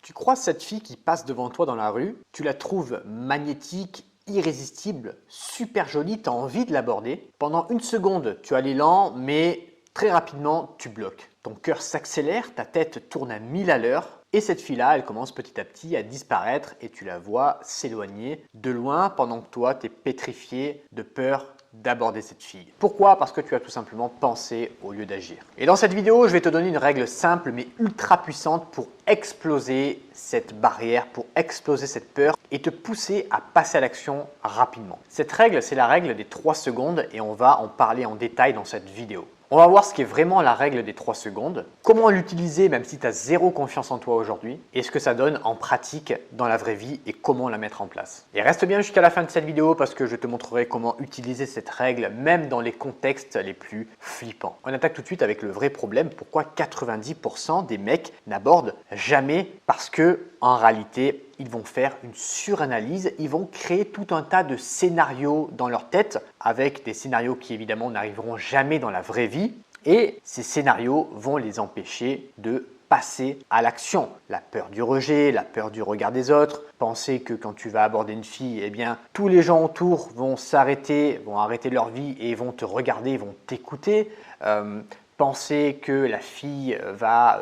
Tu croises cette fille qui passe devant toi dans la rue, tu la trouves magnétique, irrésistible, super jolie, tu as envie de l'aborder. Pendant une seconde, tu as l'élan, mais très rapidement, tu bloques. Ton cœur s'accélère, ta tête tourne à 1000 à l'heure et cette fille-là, elle commence petit à petit à disparaître et tu la vois s'éloigner de loin pendant que toi, tu es pétrifié de peur d'aborder cette fille. Pourquoi? Parce que tu as tout simplement pensé au lieu d'agir. Et dans cette vidéo, je vais te donner une règle simple mais ultra puissante pour exploser cette barrière, pour exploser cette peur et te pousser à passer à l'action rapidement. Cette règle, c'est la règle des 3 secondes et on va en parler en détail dans cette vidéo. On va voir ce qu'est vraiment la règle des 3 secondes, comment l'utiliser même si tu as zéro confiance en toi aujourd'hui et ce que ça donne en pratique dans la vraie vie et comment la mettre en place. Et reste bien jusqu'à la fin de cette vidéo parce que je te montrerai comment utiliser cette règle même dans les contextes les plus flippants. On attaque tout de suite avec le vrai problème, pourquoi 90% des mecs n'abordent jamais, parce que en réalité, ils vont faire une suranalyse, ils vont créer tout un tas de scénarios dans leur tête avec des scénarios qui évidemment n'arriveront jamais dans la vraie vie et ces scénarios vont les empêcher de passer à l'action. La peur du rejet, la peur du regard des autres, penser que quand tu vas aborder une fille, eh bien tous les gens autour vont s'arrêter, vont arrêter leur vie et vont te regarder, vont t'écouter. Penser que la fille va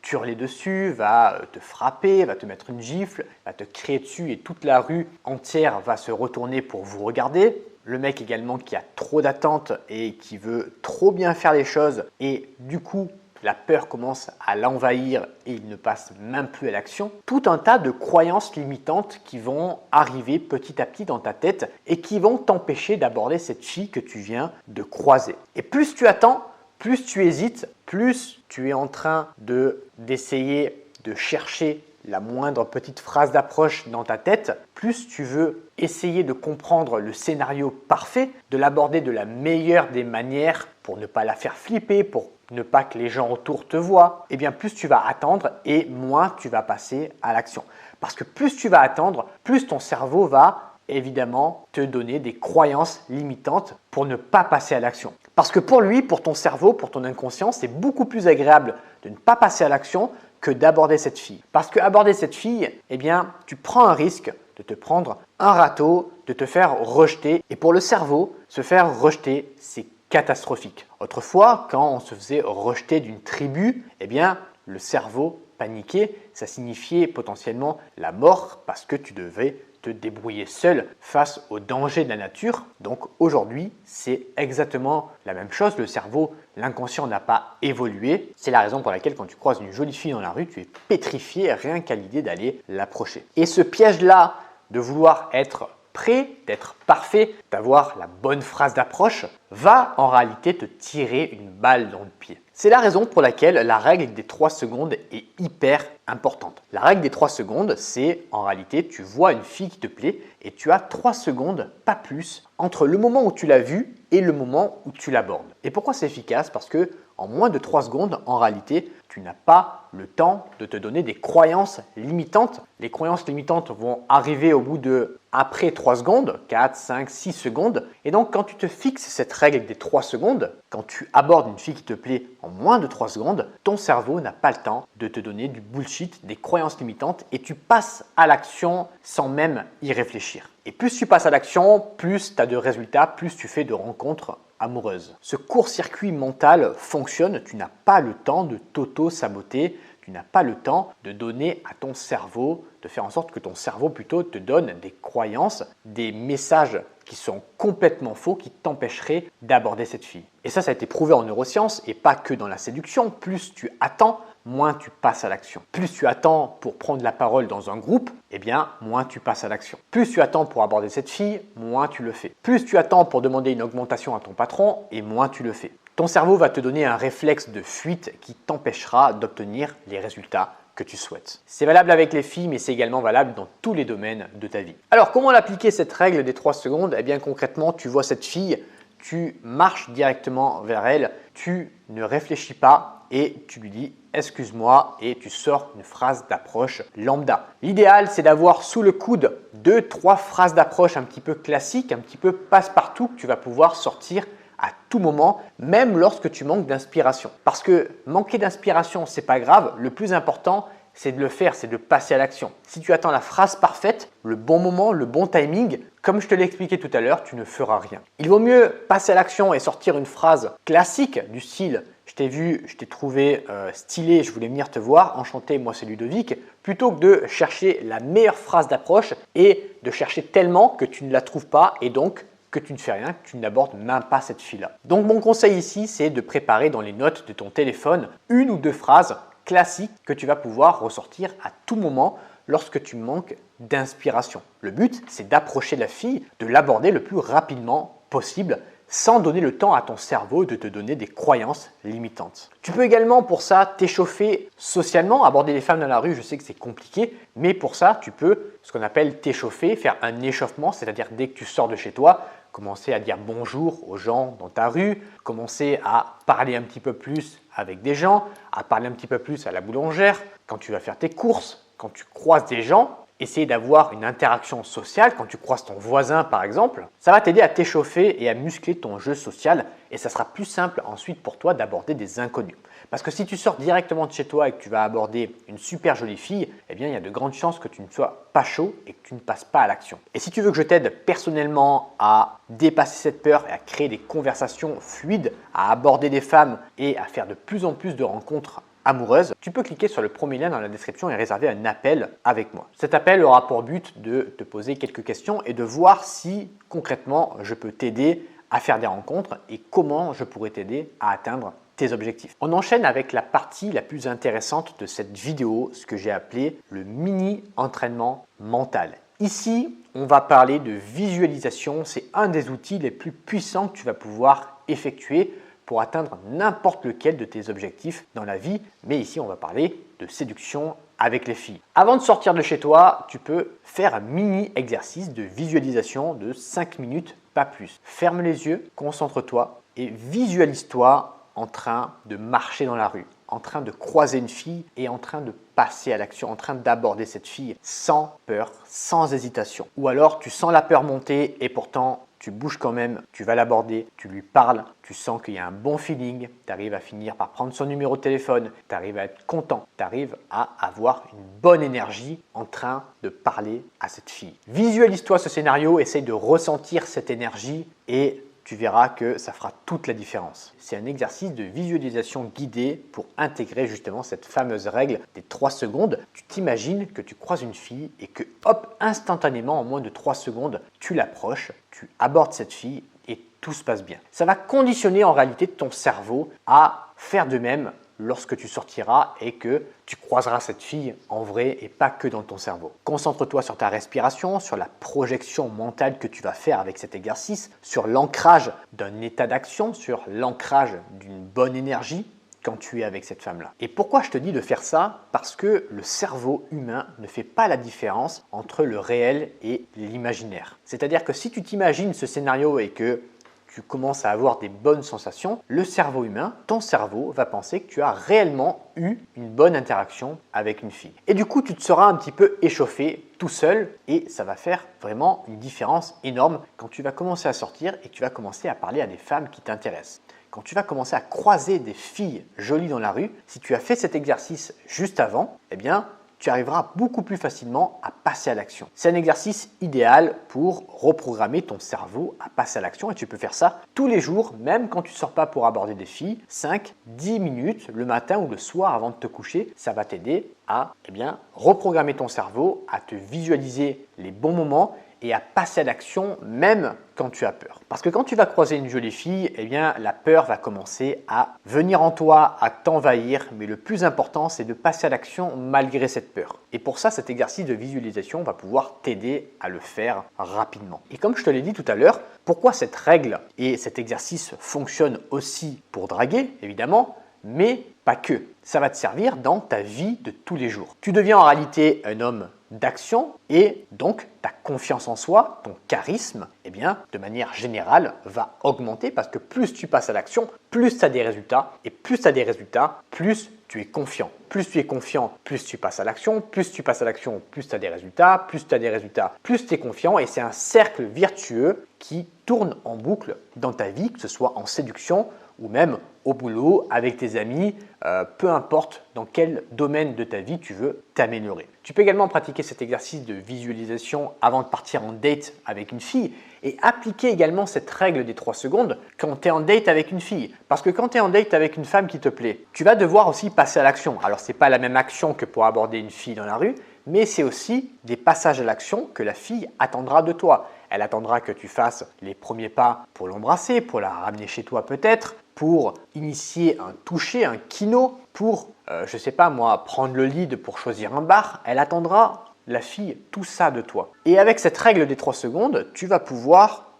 t'hurler dessus, va te frapper, va te mettre une gifle, va te crier dessus et toute la rue entière va se retourner pour vous regarder. Le mec également qui a trop d'attentes et qui veut trop bien faire les choses et du coup la peur commence à l'envahir et il ne passe même plus à l'action. Tout un tas de croyances limitantes qui vont arriver petit à petit dans ta tête et qui vont t'empêcher d'aborder cette fille que tu viens de croiser. Et plus tu attends, plus tu hésites, plus tu es en train d'essayer de chercher la moindre petite phrase d'approche dans ta tête, plus tu veux essayer de comprendre le scénario parfait, de l'aborder de la meilleure des manières pour ne pas la faire flipper, pour ne pas que les gens autour te voient, et bien plus tu vas attendre et moins tu vas passer à l'action. Parce que plus tu vas attendre, plus ton cerveau va évidemment te donner des croyances limitantes pour ne pas passer à l'action. Parce que pour lui, pour ton cerveau, pour ton inconscient, c'est beaucoup plus agréable de ne pas passer à l'action que d'aborder cette fille. Parce que aborder cette fille, eh bien, tu prends un risque de te prendre un râteau, de te faire rejeter. Et pour le cerveau, se faire rejeter, c'est catastrophique. Autrefois, quand on se faisait rejeter d'une tribu, eh bien, le cerveau paniquait, ça signifiait potentiellement la mort parce que tu devais te débrouiller seul face aux dangers de la nature. Donc aujourd'hui, c'est exactement la même chose. Le cerveau, l'inconscient n'a pas évolué. C'est la raison pour laquelle quand tu croises une jolie fille dans la rue, tu es pétrifié rien qu'à l'idée d'aller l'approcher. Et ce piège-là de vouloir être prêt, d'être parfait, d'avoir la bonne phrase d'approche, va en réalité te tirer une balle dans le pied. C'est la raison pour laquelle la règle des 3 secondes est hyper importante. La règle des 3 secondes, c'est en réalité, tu vois une fille qui te plaît et tu as 3 secondes, pas plus, entre le moment où tu l'as vue et le moment où tu l'abordes. Et pourquoi c'est efficace? Parce que en moins de 3 secondes, en réalité, tu n'as pas le temps de te donner des croyances limitantes. Les croyances limitantes vont arriver au bout de après 3 secondes, 4, 5, 6 secondes. Et donc, quand tu te fixes cette règle des 3 secondes, quand tu abordes une fille qui te plaît en moins de 3 secondes, ton cerveau n'a pas le temps de te donner du bullshit, des croyances limitantes et tu passes à l'action sans même y réfléchir. Et plus tu passes à l'action, plus tu as de résultats, plus tu fais de rencontres amoureuses. Ce court-circuit mental fonctionne, tu n'as pas le temps de t'auto-saboter, tu n'as pas le temps de donner à ton cerveau, de faire en sorte que ton cerveau plutôt te donne des croyances, des messages qui sont complètement faux, qui t'empêcheraient d'aborder cette fille. Et ça a été prouvé en neurosciences et pas que dans la séduction. Plus tu attends, moins tu passes à l'action. Plus tu attends pour prendre la parole dans un groupe, eh bien, moins tu passes à l'action. Plus tu attends pour aborder cette fille, moins tu le fais. Plus tu attends pour demander une augmentation à ton patron, et moins tu le fais. Ton cerveau va te donner un réflexe de fuite qui t'empêchera d'obtenir les résultats que tu souhaites. C'est valable avec les filles, mais c'est également valable dans tous les domaines de ta vie. Alors, comment l'appliquer cette règle des 3 secondes? Eh bien, concrètement, tu vois cette fille, tu marches directement vers elle, tu ne réfléchis pas et tu lui dis « excuse-moi » et tu sors une phrase d'approche lambda. L'idéal, c'est d'avoir sous le coude 2-3 phrases d'approche un petit peu classiques, un petit peu passe-partout que tu vas pouvoir sortir à tout moment, même lorsque tu manques d'inspiration. Parce que manquer d'inspiration, c'est pas grave. Le plus important, c'est de le faire, c'est de passer à l'action. Si tu attends la phrase parfaite, le bon moment, le bon timing, comme je te l'ai expliqué tout à l'heure, tu ne feras rien. Il vaut mieux passer à l'action et sortir une phrase classique du style « Je t'ai vu, je t'ai trouvé stylé, je voulais venir te voir, enchanté, moi c'est Ludovic », plutôt que de chercher la meilleure phrase d'approche et de chercher tellement que tu ne la trouves pas et donc que tu ne fais rien, que tu n'abordes même pas cette fille-là. Donc mon conseil ici, c'est de préparer dans les notes de ton téléphone une ou deux phrases classiques que tu vas pouvoir ressortir à tout moment lorsque tu manques d'inspiration. Le but, c'est d'approcher la fille, de l'aborder le plus rapidement possible sans donner le temps à ton cerveau de te donner des croyances limitantes. Tu peux également pour ça t'échauffer socialement, aborder les femmes dans la rue, je sais que c'est compliqué, mais pour ça tu peux ce qu'on appelle t'échauffer, faire un échauffement, c'est-à-dire dès que tu sors de chez toi, commencer à dire bonjour aux gens dans ta rue, commencer à parler un petit peu plus avec des gens, à parler un petit peu plus à la boulangère, quand tu vas faire tes courses, quand tu croises des gens, essayer d'avoir une interaction sociale quand tu croises ton voisin par exemple. Ça va t'aider à t'échauffer et à muscler ton jeu social et ça sera plus simple ensuite pour toi d'aborder des inconnus. Parce que si tu sors directement de chez toi et que tu vas aborder une super jolie fille, eh bien il y a de grandes chances que tu ne sois pas chaud et que tu ne passes pas à l'action. Et si tu veux que je t'aide personnellement à dépasser cette peur et à créer des conversations fluides, à aborder des femmes et à faire de plus en plus de rencontres amoureuse, tu peux cliquer sur le premier lien dans la description et réserver un appel avec moi. Cet appel aura pour but de te poser quelques questions et de voir si concrètement je peux t'aider à faire des rencontres et comment je pourrais t'aider à atteindre tes objectifs. On enchaîne avec la partie la plus intéressante de cette vidéo, ce que j'ai appelé le mini entraînement mental. Ici, on va parler de visualisation. C'est un des outils les plus puissants que tu vas pouvoir effectuer pour atteindre n'importe lequel de tes objectifs dans la vie. Mais ici, on va parler de séduction avec les filles. Avant de sortir de chez toi, tu peux faire un mini exercice de visualisation de 5 minutes, pas plus. Ferme les yeux, concentre-toi et visualise-toi en train de marcher dans la rue, en train de croiser une fille et en train de passer à l'action, en train d'aborder cette fille sans peur, sans hésitation. Ou alors tu sens la peur monter et pourtant tu bouges quand même, tu vas l'aborder, tu lui parles, tu sens qu'il y a un bon feeling, tu arrives à finir par prendre son numéro de téléphone, tu arrives à être content, tu arrives à avoir une bonne énergie en train de parler à cette fille. Visualise-toi ce scénario, essaye de ressentir cette énergie et tu verras que ça fera toute la différence. C'est un exercice de visualisation guidée pour intégrer justement cette fameuse règle des 3 secondes. Tu t'imagines que tu croises une fille et que hop, instantanément, en moins de 3 secondes, tu l'approches, tu abordes cette fille et tout se passe bien. Ça va conditionner en réalité ton cerveau à faire de même lorsque tu sortiras et que tu croiseras cette fille en vrai et pas que dans ton cerveau. Concentre-toi sur ta respiration, sur la projection mentale que tu vas faire avec cet exercice, sur l'ancrage d'un état d'action, sur l'ancrage d'une bonne énergie quand tu es avec cette femme-là. Et pourquoi je te dis de faire ça? Parce que le cerveau humain ne fait pas la différence entre le réel et l'imaginaire. C'est-à-dire que si tu t'imagines ce scénario et que tu commences à avoir des bonnes sensations, le cerveau humain, ton cerveau, va penser que tu as réellement eu une bonne interaction avec une fille. Et du coup, tu te seras un petit peu échauffé tout seul et ça va faire vraiment une différence énorme quand tu vas commencer à sortir et que tu vas commencer à parler à des femmes qui t'intéressent. Quand tu vas commencer à croiser des filles jolies dans la rue, si tu as fait cet exercice juste avant, eh bien, tu arriveras beaucoup plus facilement à passer à l'action. C'est un exercice idéal pour reprogrammer ton cerveau à passer à l'action et tu peux faire ça tous les jours, même quand tu ne sors pas pour aborder des filles, 5-10 minutes le matin ou le soir avant de te coucher, ça va t'aider à reprogrammer ton cerveau, à te visualiser les bons moments et à passer à l'action même quand tu as peur. Parce que quand tu vas croiser une jolie fille, eh bien, la peur va commencer à venir en toi, à t'envahir. Mais le plus important, c'est de passer à l'action malgré cette peur. Et pour ça, cet exercice de visualisation va pouvoir t'aider à le faire rapidement. Et comme je te l'ai dit tout à l'heure, pourquoi cette règle et cet exercice fonctionnent aussi pour draguer, évidemment, mais pas que. Ça va te servir dans ta vie de tous les jours. Tu deviens en réalité un homme d'action et donc ta confiance en soi, ton charisme, de manière générale, va augmenter parce que plus tu passes à l'action, plus tu as des résultats et plus tu as des résultats, plus tu es confiant. Plus tu es confiant, plus tu passes à l'action, plus tu passes à l'action, plus tu as des résultats, plus tu as des résultats, plus tu es confiant et c'est un cercle vertueux qui tourne en boucle dans ta vie, que ce soit en séduction ou même au boulot, avec tes amis, peu importe dans quel domaine de ta vie tu veux t'améliorer. Tu peux également pratiquer cet exercice de visualisation avant de partir en date avec une fille et appliquer également cette règle des 3 secondes quand tu es en date avec une fille. Parce que quand tu es en date avec une femme qui te plaît, tu vas devoir aussi passer à l'action. Alors ce n'est pas la même action que pour aborder une fille dans la rue, mais c'est aussi des passages à l'action que la fille attendra de toi. Elle attendra que tu fasses les premiers pas pour l'embrasser, pour la ramener chez toi peut-être, pour initier un toucher, un kino, pour, je ne sais pas moi, prendre le lead pour choisir un bar. Elle attendra, la fille, tout ça de toi. Et avec cette règle des 3 secondes, tu vas pouvoir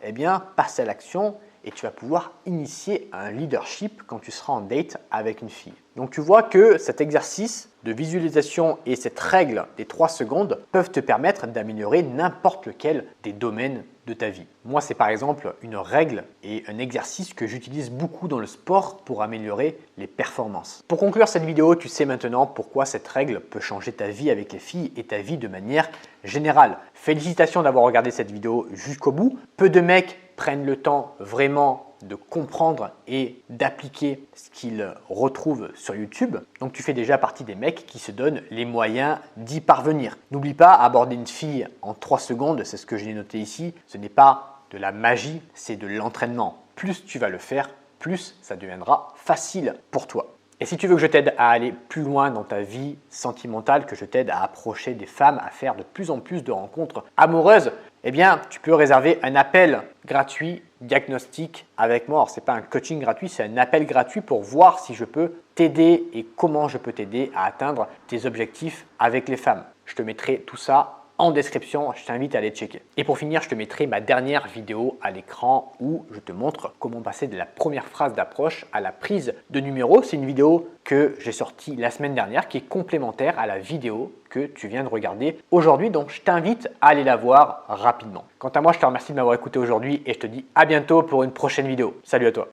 passer à l'action et tu vas pouvoir initier un leadership quand tu seras en date avec une fille. Donc tu vois que cet exercice de visualisation et cette règle des 3 secondes peuvent te permettre d'améliorer n'importe lequel des domaines de ta vie. Moi, c'est par exemple une règle et un exercice que j'utilise beaucoup dans le sport pour améliorer les performances. Pour conclure cette vidéo, tu sais maintenant pourquoi cette règle peut changer ta vie avec les filles et ta vie de manière générale. Félicitations d'avoir regardé cette vidéo jusqu'au bout. Peu de mecs prennent le temps vraiment de comprendre et d'appliquer ce qu'ils retrouvent sur YouTube. Donc tu fais déjà partie des mecs qui se donnent les moyens d'y parvenir. N'oublie pas, aborder une fille en 3 secondes, c'est ce que j'ai noté ici, ce n'est pas de la magie, c'est de l'entraînement. Plus tu vas le faire, plus ça deviendra facile pour toi. Et si tu veux que je t'aide à aller plus loin dans ta vie sentimentale, que je t'aide à approcher des femmes, à faire de plus en plus de rencontres amoureuses, eh bien, tu peux réserver un appel gratuit diagnostic avec moi. Alors, ce n'est pas un coaching gratuit, c'est un appel gratuit pour voir si je peux t'aider et comment je peux t'aider à atteindre tes objectifs avec les femmes. Je te mettrai tout ça en description, je t'invite à aller checker. Et pour finir, je te mettrai ma dernière vidéo à l'écran où je te montre comment passer de la première phrase d'approche à la prise de numéro. C'est une vidéo que j'ai sortie la semaine dernière qui est complémentaire à la vidéo que tu viens de regarder aujourd'hui. Donc, je t'invite à aller la voir rapidement. Quant à moi, je te remercie de m'avoir écouté aujourd'hui et je te dis à bientôt pour une prochaine vidéo. Salut à toi!